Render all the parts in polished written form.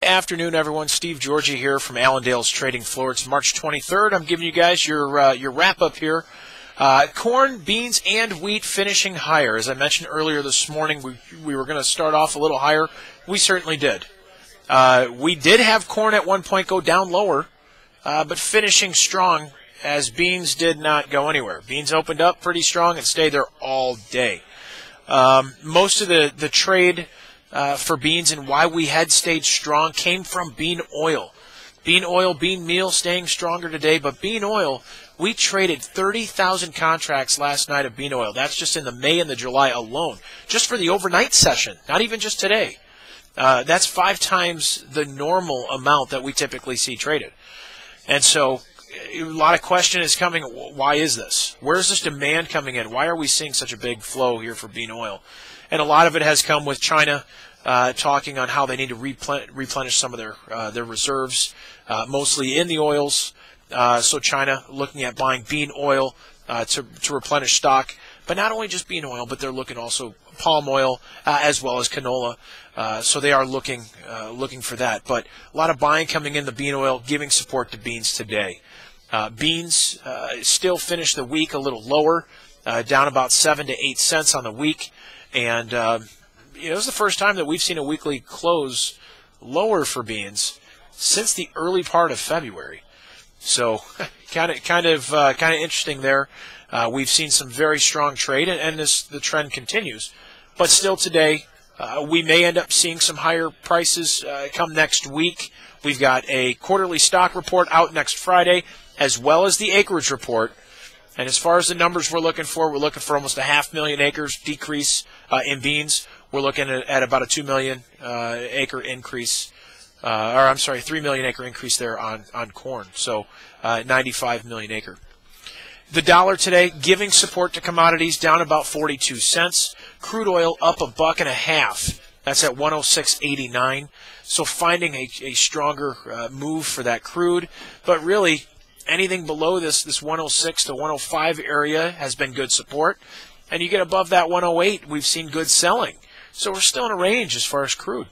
afternoon, everyone. Steve Georgie here from Allendale's Trading Floor. It's March 23rd. I'm giving you guys your wrap-up here. Corn, beans, and wheat finishing higher. As I mentioned earlier this morning, we were going to start off a little higher. We certainly did. We did have corn at one point go down lower, but finishing strong as beans did not go anywhere. Beans opened up pretty strong and stayed there all day. Most of the trade for beans and why we had stayed strong came from bean oil. Bean oil, bean meal staying stronger today, but bean oil, we traded 30,000 contracts last night of bean oil. That's just in the May and the July alone, just for the overnight session, not even just today. That's 5 times the normal amount that we typically see traded. And so a lot of question is coming, why is this? Where is this demand coming in? Why are we seeing such a big flow here for bean oil? And a lot of it has come with China talking on how they need to replenish some of their reserves, mostly in the oils. So China looking at buying bean oil to replenish stock. But not only just bean oil, but they're looking also palm oil as well as canola. So they are looking for that. But a lot of buying coming in the bean oil, giving support to beans today. Beans still finish the week a little lower, down about 7 to 8 cents on the week. And it was the first time that we've seen a weekly close lower for beans since the early part of February. So kind of interesting there. We've seen some very strong trade, and the trend continues. But still today, we may end up seeing some higher prices come next week. We've got a quarterly stock report out next Friday, as well as the acreage report. And as far as the numbers we're looking for almost 500,000 acres decrease in beans. We're looking at about a 2 million acre increase, 3 million acre increase there on corn. So 95 million acre. The dollar today giving support to commodities, down about 42 cents. Crude oil up $1.50. That's at 106.89. So finding a stronger move for that crude, but really anything below this 106 to 105 area has been good support. And you get above that 108, we've seen good selling. So we're still in a range as far as crude.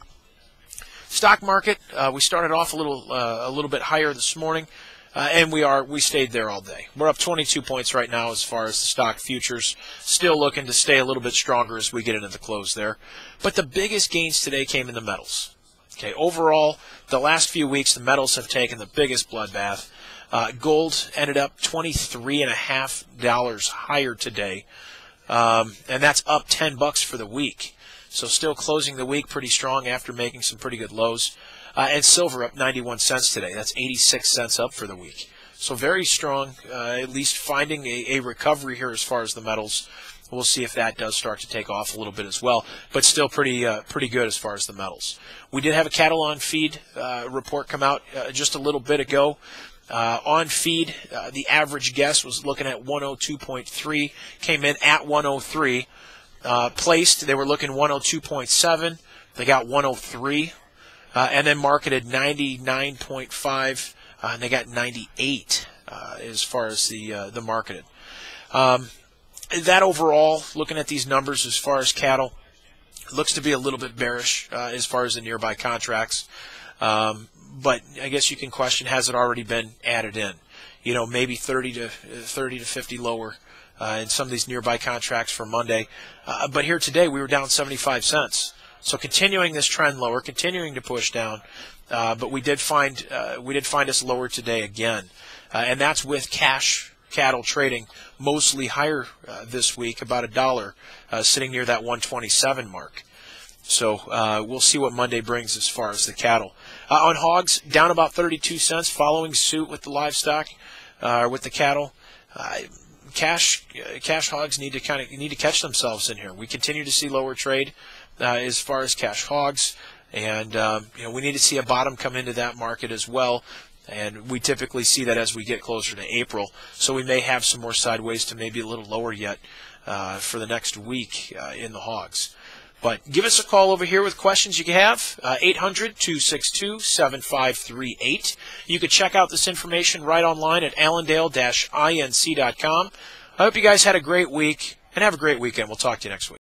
Stock market, we started off a little bit higher this morning, and we stayed there all day. We're up 22 points right now as far as the stock futures. Still looking to stay a little bit stronger as we get into the close there. But the biggest gains today came in the metals. Okay, overall, the last few weeks, the metals have taken the biggest bloodbath. Gold ended up $23.50 higher today, and that's up $10 for the week. So still closing the week pretty strong after making some pretty good lows. And silver up 91 cents today. That's 86 cents up for the week. So very strong, at least finding a recovery here as far as the metals. We'll see if that does start to take off a little bit as well, but still pretty good as far as the metals. We did have a cattle on feed report come out just a little bit ago. On feed, the average guess was looking at 102.3, came in at 103. Placed, they were looking 102.7. They got 103. And then marketed 99.5, and they got 98 as far as the marketed. That overall, looking at these numbers as far as cattle, looks to be a little bit bearish as far as the nearby contracts. But I guess you can question, has it already been added in? Maybe 30 to 50 lower in some of these nearby contracts for Monday. But here today, we were down 75 cents. So continuing this trend lower, continuing to push down, but we did find us lower today again, and that's with cash cattle trading mostly higher this week, about $1, sitting near that 127 mark. So we'll see what Monday brings as far as the cattle. On hogs, down about 32 cents, following suit with the livestock, with the cattle. Cash hogs need to catch themselves in here. We continue to see lower trade as far as cash hogs, and we need to see a bottom come into that market as well. And we typically see that as we get closer to April. So we may have some more sideways to maybe a little lower yet for the next week in the hogs. But give us a call over here with questions you can have, 800-262-7538. You can check out this information right online at allendale-inc.com. I hope you guys had a great week, and have a great weekend. We'll talk to you next week.